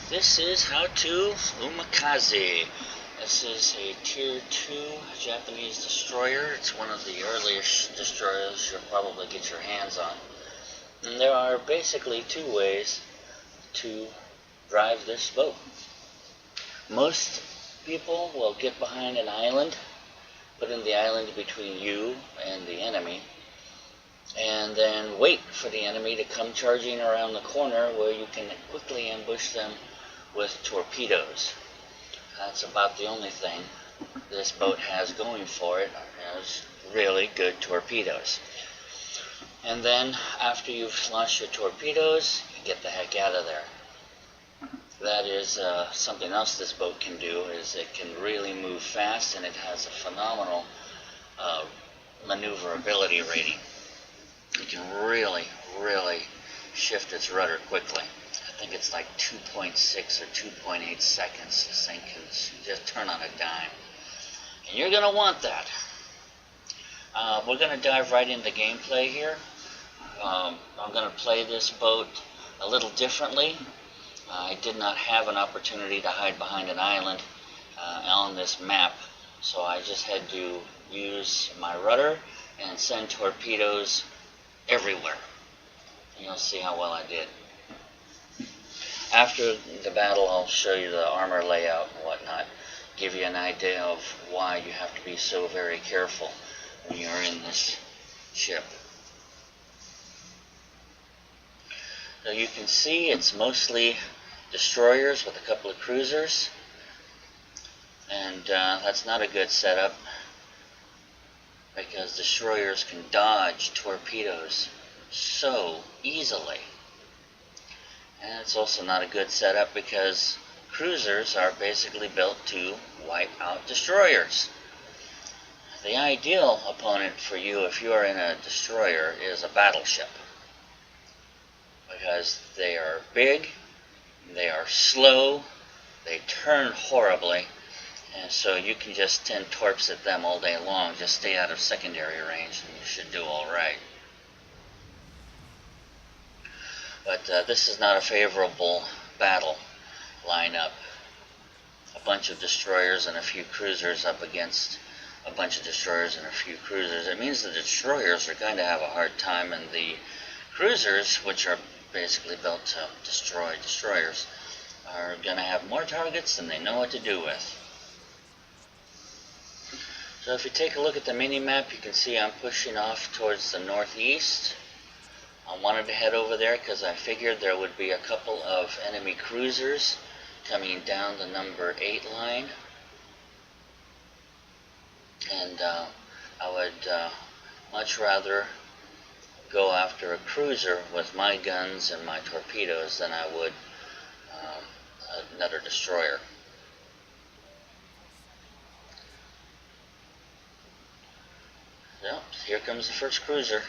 This is how to Umakazi. This is a Tier 2 Japanese destroyer. It's one of the earliest destroyers you'll probably get your hands on. And there are basically two ways to drive this boat. Most people will get behind an island, put in the island between you and the enemy, and then wait for the enemy to come charging around the corner where you can quickly ambush them with torpedoes. That's about the only thing this boat has going for it, is really good torpedoes. And then after you've launched your torpedoes, you get the heck out of there. That is something else this boat can do, is it can really move fast, and it has a phenomenal maneuverability rating. It can really shift its rudder quickly. I think it's like 2.6 or 2.8 seconds. This thing can just turn on a dime. And you're going to want that. We're going to dive right into gameplay here. I'm going to play this boat a little differently. I did not have an opportunity to hide behind an island on this map, so I just had to use my rudder and send torpedoes everywhere. And you'll see how well I did. After the battle, I'll show you the armor layout and whatnot, give you an idea of why you have to be so very careful when you're in this ship. So you can see it's mostly destroyers with a couple of cruisers, and that's not a good setup because destroyers can dodge torpedoes so easily. And it's also not a good setup because cruisers are basically built to wipe out destroyers. The ideal opponent for you if you are in a destroyer is a battleship, because they are big, they are slow, they turn horribly, and so you can just send torps at them all day long. Just stay out of secondary range and you should do all right. But this is not a favorable battle lineup. A bunch of destroyers and a few cruisers up against a bunch of destroyers and a few cruisers. It means the destroyers are going to have a hard time, and the cruisers, which are basically built to destroy destroyers, are going to have more targets than they know what to do with. So if you take a look at the mini-map, you can see I'm pushing off towards the northeast. I wanted to head over there because I figured there would be a couple of enemy cruisers coming down the number 8 line. And I would much rather go after a cruiser with my guns and my torpedoes than I would another destroyer. So, here comes the first cruiser.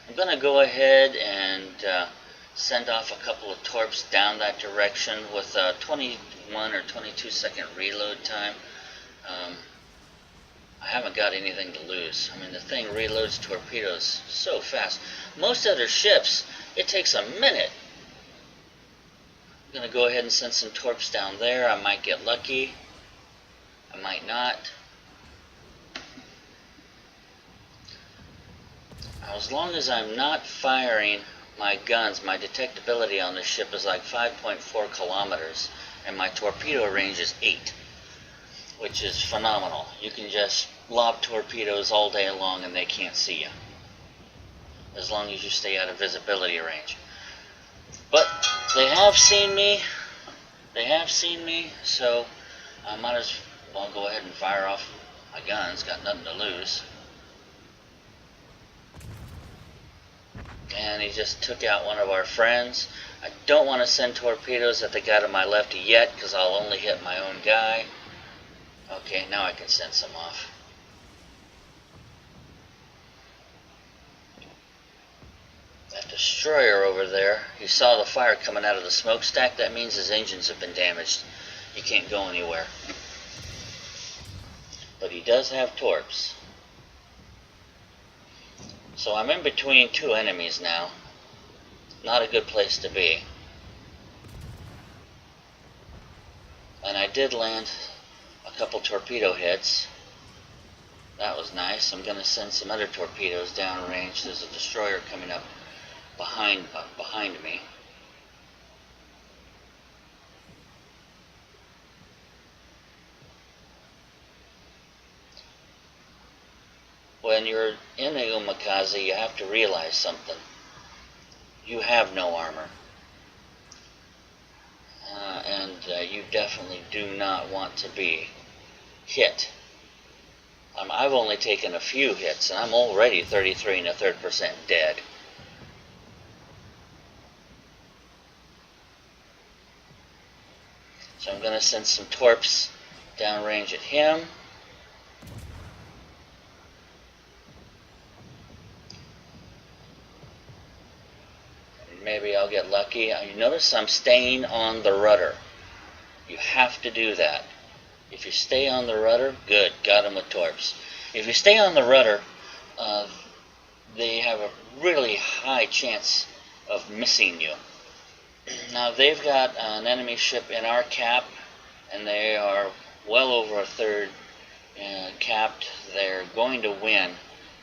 I'm going to go ahead and send off a couple of torps down that direction with a 21 or 22 second reload time. I haven't got anything to lose. I mean, the thing reloads torpedoes so fast. Most other ships, it takes a minute. I'm going to go ahead and send some torps down there. I might get lucky. I might not. As long as I'm not firing my guns, my detectability on this ship is like 5.4 kilometers, and my torpedo range is 8, which is phenomenal. You can just lob torpedoes all day long and they can't see you, as long as you stay out of visibility range. But they have seen me, so I might as well go ahead and fire off my guns. Got nothing to lose. And he just took out one of our friends. I don't want to send torpedoes at the guy to my left yet, because I'll only hit my own guy. Okay, now I can send some off. That destroyer over there, he saw the fire coming out of the smokestack. That means his engines have been damaged. He can't go anywhere. But he does have torps. So I'm in between two enemies now. Not a good place to be. And I did land a couple torpedo hits. That was nice. I'm going to send some other torpedoes downrange. There's a destroyer coming up behind me. When you're in a Umakazi, you have to realize something. You have no armor. And you definitely do not want to be hit. I've only taken a few hits, and I'm already 33 1/3% dead. So I'm going to send some torps downrange at him. Maybe I'll get lucky. You notice I'm staying on the rudder. You have to do that. If you stay on the rudder, good, got him with torps. If you stay on the rudder, they have a really high chance of missing you. Now they've got an enemy ship in our cap, and they are well over a third capped. They're going to win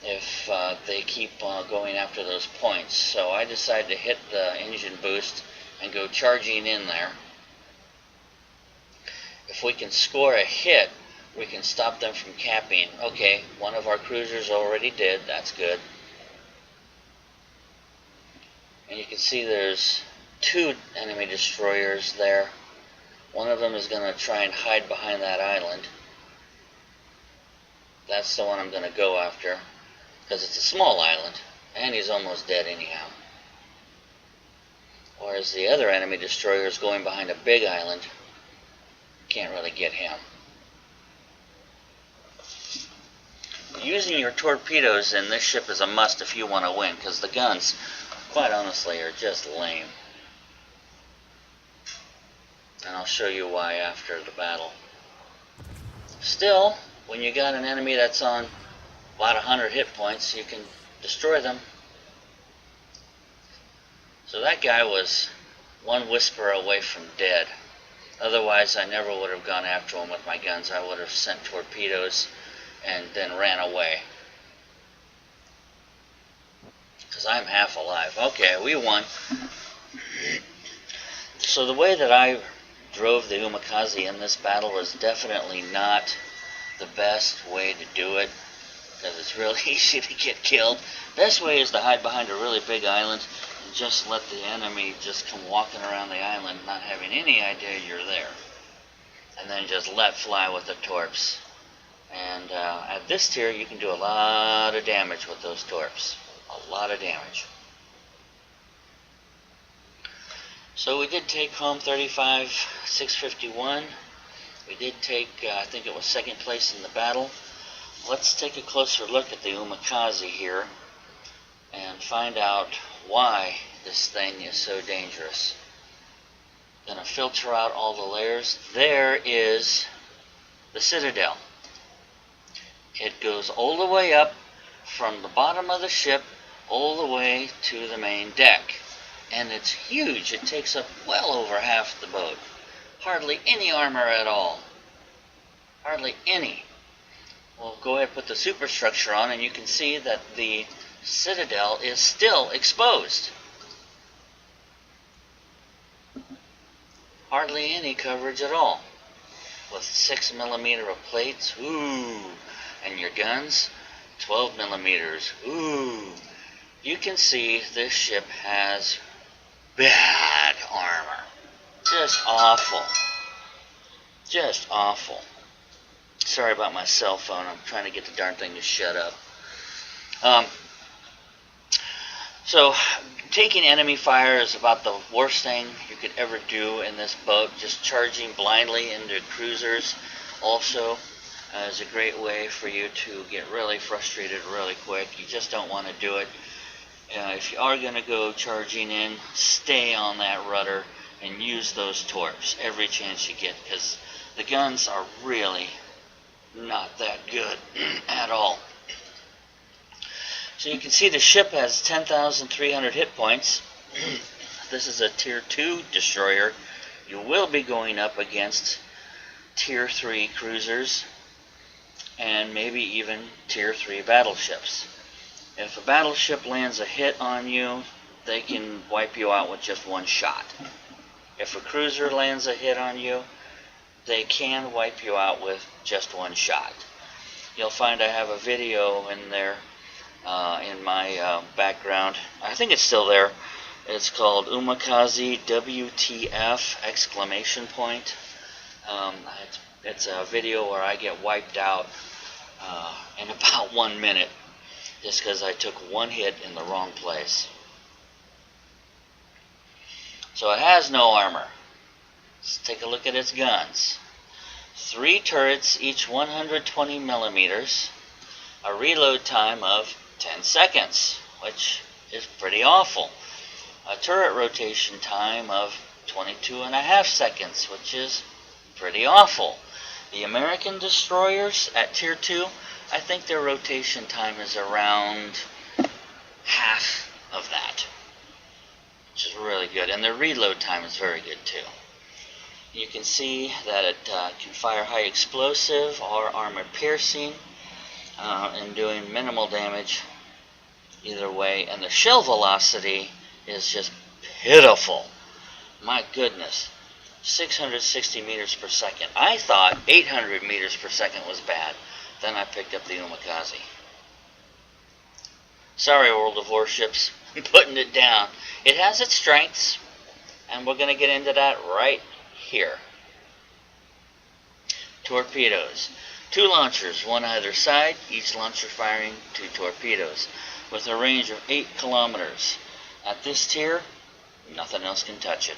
if they keep going after those points. So I decided to hit the engine boost and go charging in there. If we can score a hit, we can stop them from capping. Okay, one of our cruisers already did. That's good. And you can see there's 2 enemy destroyers there. One of them is going to try and hide behind that island. That's the one I'm going to go after, because it's a small island, and he's almost dead anyhow. Whereas the other enemy destroyer is going behind a big island. Can't really get him. Using your torpedoes in this ship is a must if you want to win, because the guns, quite honestly, are just lame. And I'll show you why after the battle. Still, when you got an enemy that's on about 100 hit points, you can destroy them. So that guy was one whisper away from dead. Otherwise, I never would have gone after him with my guns. I would have sent torpedoes and then ran away. Because I'm half alive. Okay, we won. So the way that I drove the Umakazi in this battle is definitely not the best way to do it, because it's really easy to get killed. Best way is to hide behind a really big island and just let the enemy just come walking around the island, not having any idea you're there. And then just let fly with the torps. And at this tier, you can do a lot of damage with those torps. A lot of damage. So we did take home 35,651. We did take, I think it was 2nd place in the battle. Let's take a closer look at the Umakazi here and find out why this thing is so dangerous. Going to filter out all the layers. There is the citadel. It goes all the way up from the bottom of the ship all the way to the main deck. And it's huge. It takes up well over half the boat. Hardly any armor at all. Hardly any. We'll go ahead and put the superstructure on, and you can see that the citadel is still exposed. Hardly any coverage at all. With 6mm of plates, ooh, and your guns, 12mm, ooh. You can see this ship has bad armor. Just awful. Just awful. Sorry about my cell phone. I'm trying to get the darn thing to shut up. So, taking enemy fire is about the worst thing you could ever do in this boat. Just charging blindly into cruisers also is a great way for you to get really frustrated really quick. You just don't want to do it. If you are going to go charging in, stay on that rudder and use those torps every chance you get, because the guns are really not that good at all. So you can see the ship has 10,300 hit points. This is a tier 2 destroyer. You will be going up against Tier 3 cruisers and maybe even Tier 3 battleships. If a battleship lands a hit on you, they can wipe you out with just one shot. If a cruiser lands a hit on you, they can wipe you out with just one shot. You'll find I have a video in there in my background. I think it's still there. It's called Umakazi WTF exclamation point. It's a video where I get wiped out in about 1 minute just because I took one hit in the wrong place. So it has no armor. Let's take a look at its guns. 3 turrets, each 120 millimeters. A reload time of 10 seconds, which is pretty awful. A turret rotation time of 22.5 seconds, which is pretty awful. The American destroyers at Tier 2, I think their rotation time is around half of that, which is really good. And their reload time is very good too. You can see that it can fire high explosive or armor piercing and doing minimal damage either way. And the shell velocity is just pitiful. My goodness. 660 meters per second. I thought 800 meters per second was bad. Then I picked up the Umakazi. Sorry, World of Warships, I'm putting it down. It has its strengths, and we're going to get into that right here. Torpedoes. 2 launchers, one either side, each launcher firing 2 torpedoes, with a range of 8 kilometers. At this tier, nothing else can touch it.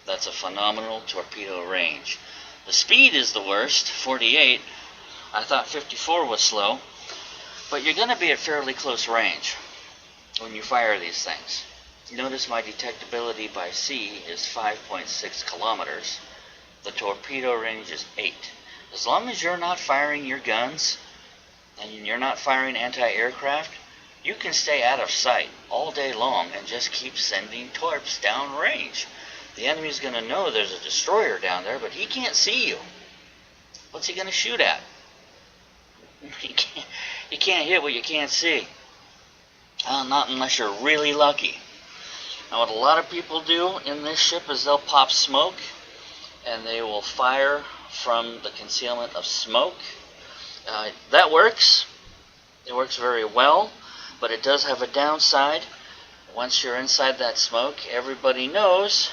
That's a phenomenal torpedo range. The speed is the worst, 48. I thought 54 was slow, but you're going to be at fairly close range when you fire these things. Notice my detectability by sea is 5.6 kilometers. The torpedo range is 8. As long as you're not firing your guns and you're not firing anti-aircraft, you can stay out of sight all day long and just keep sending torps down range. The enemy's going to know there's a destroyer down there, but he can't see you. What's he going to shoot at? You can't hit what you can't see. Not unless you're really lucky. Now what a lot of people do in this ship is they'll pop smoke and they will fire from the concealment of smoke. That works. It works very well, but it does have a downside. Once you're inside that smoke, everybody knows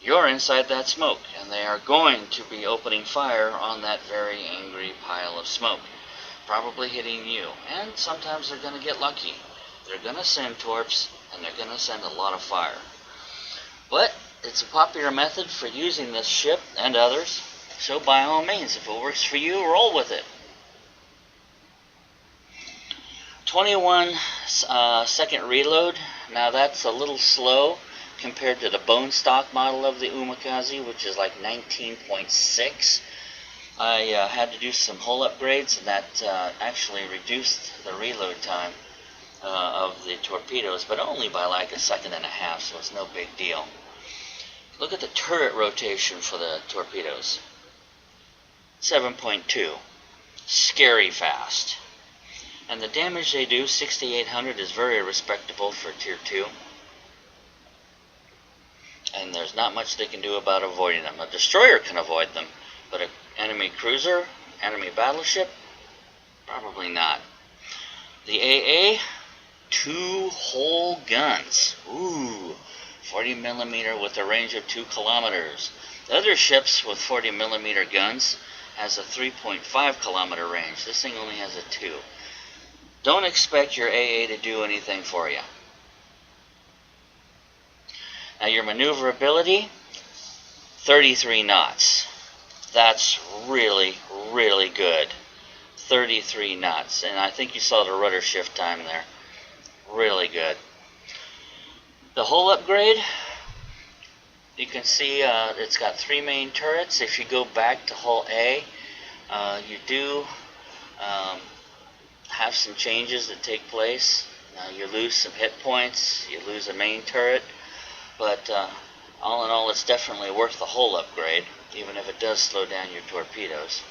you're inside that smoke, and they are going to be opening fire on that very angry pile of smoke, probably hitting you. And sometimes they're going to get lucky. They're going to send torps, and they're going to send a lot of fire. But it's a popular method for using this ship and others, so by all means, if it works for you, roll with it. 21 second reload. Now that's a little slow compared to the bone stock model of the Umakazi, which is like 19.6. I had to do some hull upgrades, and that actually reduced the reload time of the torpedoes, but only by like 1.5 seconds, so it's no big deal. Look at the turret rotation for the torpedoes. 7.2. Scary fast. And the damage they do, 6,800, is very respectable for Tier 2. And there's not much they can do about avoiding them. A destroyer can avoid them, but an enemy cruiser, enemy battleship, probably not. The AA, 2 whole guns. Ooh, 40 millimeter with a range of 2 kilometers. The other ships with 40 millimeter guns has a 3.5 kilometer range. This thing only has a 2. Don't expect your AA to do anything for you. Now your maneuverability, 33 knots. That's really, really good. 33 knots. And I think you saw the rudder shift time there. Really good. The hull upgrade, you can see it's got 3 main turrets. If you go back to hull A, you do have some changes that take place. You lose some hit points, you lose a main turret, but all in all, it's definitely worth the whole upgrade, even if it does slow down your torpedoes.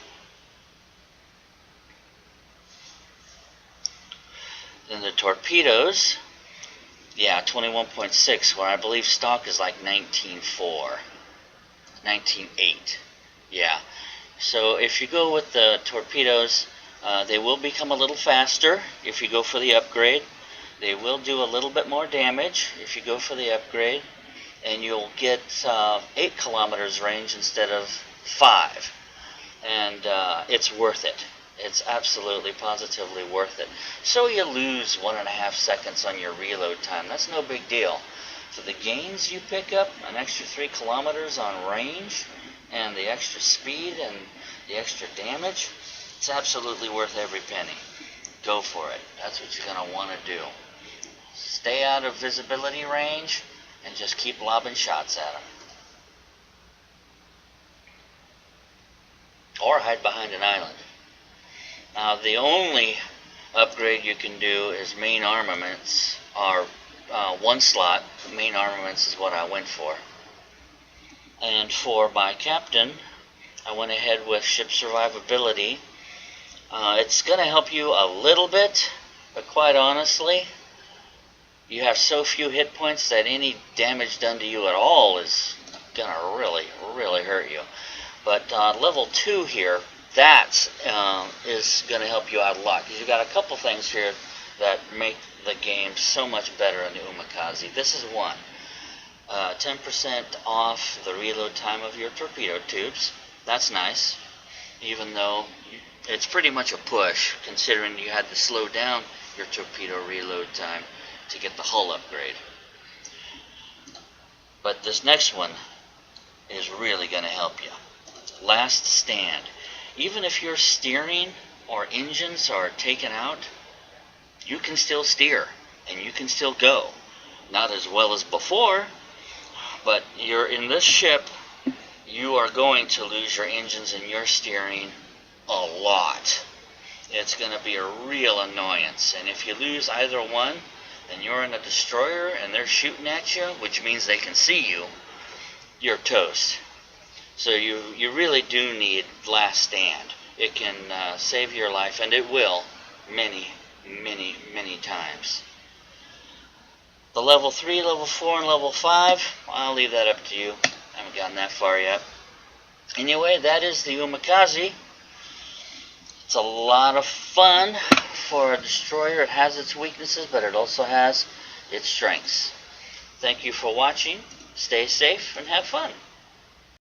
Then the torpedoes, yeah, 21.6, where I believe stock is like 19.4, 19.8, yeah. So if you go with the torpedoes, they will become a little faster if you go for the upgrade. They will do a little bit more damage if you go for the upgrade, and you'll get 8 kilometers range instead of 5, and it's worth it. It's absolutely, positively worth it. So you lose 1.5 seconds on your reload time. That's no big deal. For the gains you pick up, an extra 3 kilometers on range, and the extra speed and the extra damage, it's absolutely worth every penny. Go for it. That's what you're going to want to do. Stay out of visibility range and just keep lobbing shots at them. Or hide behind an island. Now, the only upgrade you can do is main armaments, or 1 slot. Main armaments is what I went for. And for my captain, I went ahead with ship survivability. It's going to help you a little bit, but quite honestly, you have so few hit points that any damage done to you at all is going to really, really hurt you. But level 2 here, that is going to help you out a lot, because you've got a couple things here that make the game so much better in the Umakazi. This is one. 10% off the reload time of your torpedo tubes. That's nice, even though it's pretty much a push, considering you had to slow down your torpedo reload time to get the hull upgrade. But this next one is really going to help you. Last stand. Even if your steering or engines are taken out, you can still steer and you can still go. Not as well as before, but you're in this ship, you are going to lose your engines and your steering a lot. It's going to be a real annoyance, and if you lose either one, then you're in a destroyer and they're shooting at you, which means they can see you, you're toast. So you really do need last stand. It can save your life, and it will many, many, many times. The level 3, level 4, and level 5, I'll leave that up to you. I haven't gotten that far yet. Anyway, that is the Umakazi. It's a lot of fun for a destroyer. It has its weaknesses, but it also has its strengths. Thank you for watching. Stay safe and have fun.